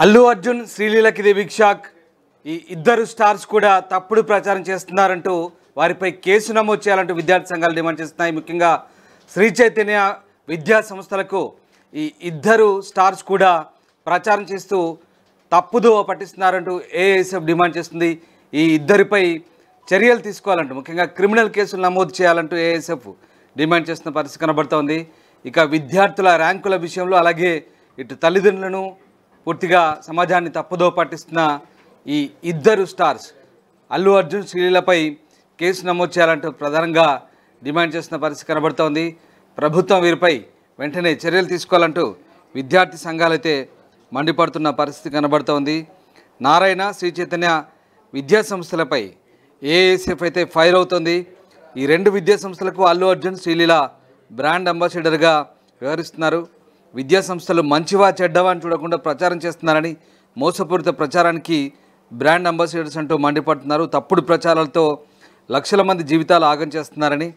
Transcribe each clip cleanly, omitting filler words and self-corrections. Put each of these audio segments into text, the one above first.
అల్లు అర్జున్ శ్రీలీలకి ఇది big shock. ఈ ఇద్దరు స్టార్స్ కూడా తప్పుడు ప్రచారం చేస్తున్నారంటూ వారిపై కేసు నమోదు చేయాలంటూ విద్యార్థి సంఘాలు డిమాండ్ చేస్తున్నాయి. ముఖ్యంగా శ్రీ చైతన్య విద్యా సంస్థలకు ఈ ఇద్దరు స్టార్స్ కూడా ప్రచారం చేస్తూ తప్పుదోవ పట్టిస్తున్నారంటూ ఏఐఎస్ఎఫ్ డిమాండ్ చేస్తుంది. ఈ ఇద్దరిపై చర్యలు తీసుకోవాలంటూ ముఖ్యంగా క్రిమినల్ కేసులు నమోదు చేయాలంటూ ఏఐఎస్ఎఫ్ డిమాండ్ చేస్తున్న పరిస్థితి కనబడుతోంది. ఇక విద్యార్థుల ర్యాంకుల విషయంలో అలాగే ఇటు తల్లిదండ్రులను పూర్తిగా సమాజాన్ని తప్పుదోవ పట్టిస్తున్న ఈ ఇద్దరు స్టార్స్ అల్లు అర్జున్ శ్రీలీలపై కేసు నమోదు చేయాలంటూ ప్రధానంగా డిమాండ్ చేస్తున్న పరిస్థితి కనబడుతోంది. ప్రభుత్వం వీరిపై వెంటనే చర్యలు తీసుకోవాలంటూ విద్యార్థి సంఘాలైతే మండిపడుతున్న పరిస్థితి కనబడుతోంది. నారాయణ శ్రీ చైతన్య విద్యా సంస్థలపై ఏఐఎస్ఎఫ్ అయితే ఫైర్ అవుతుంది. ఈ రెండు విద్యా సంస్థలకు అల్లు అర్జున్ శ్రీలీల బ్రాండ్ అంబాసిడర్గా వ్యవహరిస్తున్నారు. విద్యా సంస్థలు మంచివా చెడ్డవా అని చూడకుండా ప్రచారం చేస్తున్నారని, మోసపూరిత ప్రచారానికి బ్రాండ్ అంబాసిడర్స్ అంటూ మండిపడుతున్నారు. తప్పుడు ప్రచారాలతో లక్షల మంది జీవితాలు ఆగం చేస్తున్నారని,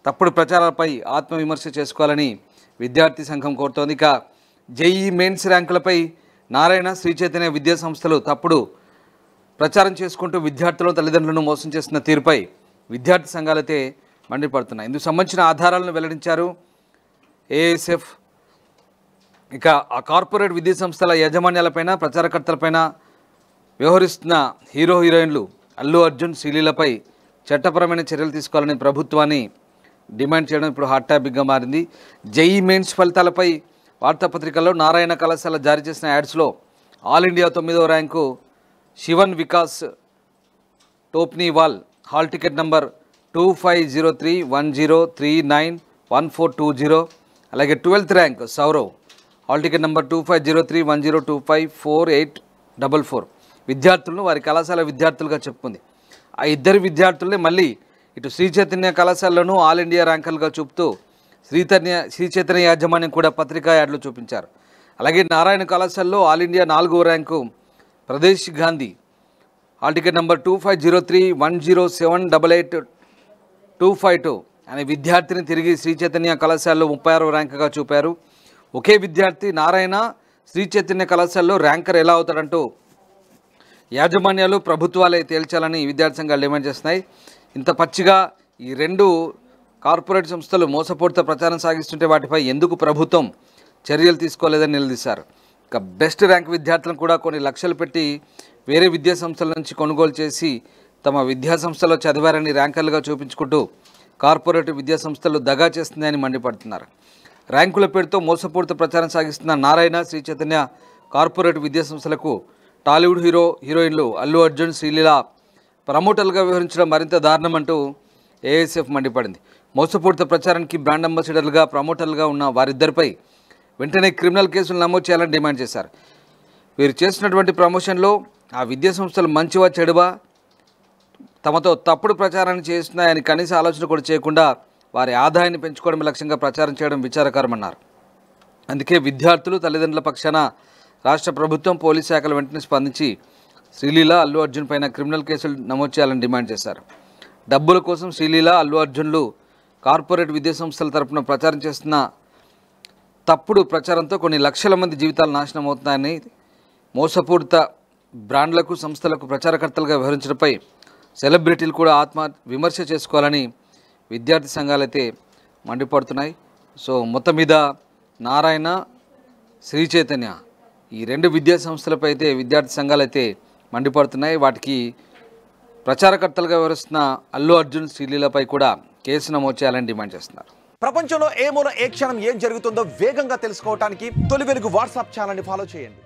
తప్పుడు ప్రచారాలపై ఆత్మవిమర్శ చేసుకోవాలని విద్యార్థి సంఘం కోరుతోంది. ఇక జేఈఈ మెయిన్స్ ర్యాంకులపై నారాయణ శ్రీ చైతన్య విద్యా సంస్థలు తప్పుడు ప్రచారం చేసుకుంటూ విద్యార్థులు తల్లిదండ్రులను మోసం చేస్తున్న తీరుపై విద్యార్థి సంఘాలైతే మండిపడుతున్నాయి. ఇందుకు సంబంధించిన ఆధారాలను వెల్లడించారు ఏఐఎస్ఎఫ్. ఇక ఆ కార్పొరేట్ విద్యా సంస్థల యాజమాన్యాలపైన, ప్రచారకర్తలపైన వ్యవహరిస్తున్న హీరో హీరోయిన్లు అల్లు అర్జున్ శ్రీలీలపై చట్టపరమైన చర్యలు తీసుకోవాలని ప్రభుత్వాన్ని డిమాండ్ చేయడం ఇప్పుడు హాట్ టాపిక్గా మారింది. జేఈఈ మెయిన్స్ ఫలితాలపై వార్తాపత్రికల్లో నారాయణ కళాశాల జారీ చేసిన యాడ్స్లో ఆల్ ఇండియా 9వ rank Shivan Vikas Topniwal hall ticket number 250310391420, అలాగే 12th rank Sourav hall ticket number 250310254844 విద్యార్థులను వారి కళాశాల విద్యార్థులుగా చెప్పుకుంది. ఆ ఇద్దరు విద్యార్థులనే మళ్ళీ ఇటు శ్రీ చైతన్య కళాశాలలోనూ ఆల్ ఇండియా ర్యాంకులుగా చూపుతూ శ్రీ చైతన్య యాజమాన్యం కూడా పత్రికా యాడ్లు చూపించారు. అలాగే నారాయణ కళాశాలలో ఆల్ ఇండియా 4వ rank Pradesh Gandhi hall ticket number 250310788252 అనే విద్యార్థిని తిరిగి శ్రీ చైతన్య కళాశాలలో 36వ ర్యాంకుగా చూపారు. ఒకే విద్యార్థి నారాయణ శ్రీ చైతన్య కళాశాలలో ర్యాంకర్ ఎలా అవుతాడంటూ యాజమాన్యాలు ప్రభుత్వాలే తేల్చాలని విద్యార్థి సంఘాలు డిమాండ్ చేస్తున్నాయి. ఇంత పచ్చిగా ఈ రెండు కార్పొరేట్ సంస్థలు మోసపూరిత ప్రచారం సాగిస్తుంటే వాటిపై ఎందుకు ప్రభుత్వం చర్యలు తీసుకోలేదని నిలదీశారు. ఇక బెస్ట్ ర్యాంక్ విద్యార్థులను కూడా కొన్ని లక్షలు పెట్టి వేరే విద్యా సంస్థల నుంచి కొనుగోలు చేసి తమ విద్యా సంస్థలో చదివారని ర్యాంకర్లుగా చూపించుకుంటూ కార్పొరేట్ విద్యా సంస్థలు దగా చేస్తున్నాయని మండిపడుతున్నారు. ర్యాంకుల పేరుతో మోసపూరిత ప్రచారం సాగిస్తున్న నారాయణ శ్రీ చైతన్య కార్పొరేట్ విద్యా సంస్థలకు టాలీవుడ్ హీరోయిన్లు అల్లు అర్జున్ శ్రీలీల ప్రమోటర్లుగా వ్యవహరించడం మరింత దారుణమంటూ ఏఐఎస్ఎఫ్ మండిపడింది. మోసపూరిత ప్రచారానికి బ్రాండ్ అంబాసిడర్లుగా ప్రమోటర్లుగా ఉన్న వారిద్దరిపై వెంటనే క్రిమినల్ కేసులు నమోదు చేయాలని డిమాండ్ చేశారు. వీరు చేసినటువంటి ప్రమోషన్లో ఆ విద్యా సంస్థలు మంచివా చెడువా, తమతో తప్పుడు ప్రచారాన్ని చేస్తున్నాయని కనీస ఆలోచన కూడా చేయకుండా వారి ఆదాయాన్ని పెంచుకోవడం లక్ష్యంగా ప్రచారం చేయడం విచారకరమన్నారు. అందుకే విద్యార్థులు తల్లిదండ్రుల పక్షాన రాష్ట్ర ప్రభుత్వం, పోలీస్ శాఖలు వెంటనే స్పందించి శ్రీలీల, అల్లు అర్జున్ పైన క్రిమినల్ కేసులు నమోదు చేయాలని డిమాండ్ చేశారు. డబ్బుల కోసం శ్రీలీల, అల్లు అర్జున్లు కార్పొరేట్ విద్యా సంస్థల తరపున ప్రచారం చేస్తున్న తప్పుడు ప్రచారంతో కొన్ని లక్షల మంది జీవితాలు నాశనం అవుతున్నాయని, మోసపూరిత బ్రాండ్లకు, సంస్థలకు ప్రచారకర్తలుగా వ్యవహరించడంపై సెలబ్రిటీలు కూడా ఆత్మ విమర్శ చేసుకోవాలని విద్యార్థి సంఘాలైతే మండిపడుతున్నాయి. సో మొత్తం మీద నారాయణ, శ్రీ చైతన్య ఈ రెండు విద్యా సంస్థలపై అయితే విద్యార్థి సంఘాలైతే మండిపడుతున్నాయి. వాటికి ప్రచారకర్తలుగా వ్యవహరిస్తున్న అల్లు అర్జున్ శ్రీలీలపై కూడా కేసు నమోదు చేయాలని డిమాండ్ చేస్తున్నారు. ప్రపంచంలో ఏ మూల ఏ క్షణం ఏం జరుగుతుందో వేగంగా తెలుసుకోవడానికి తొలి వెలుగు వాట్సాప్ ఛానల్ని ఫాలో చేయండి.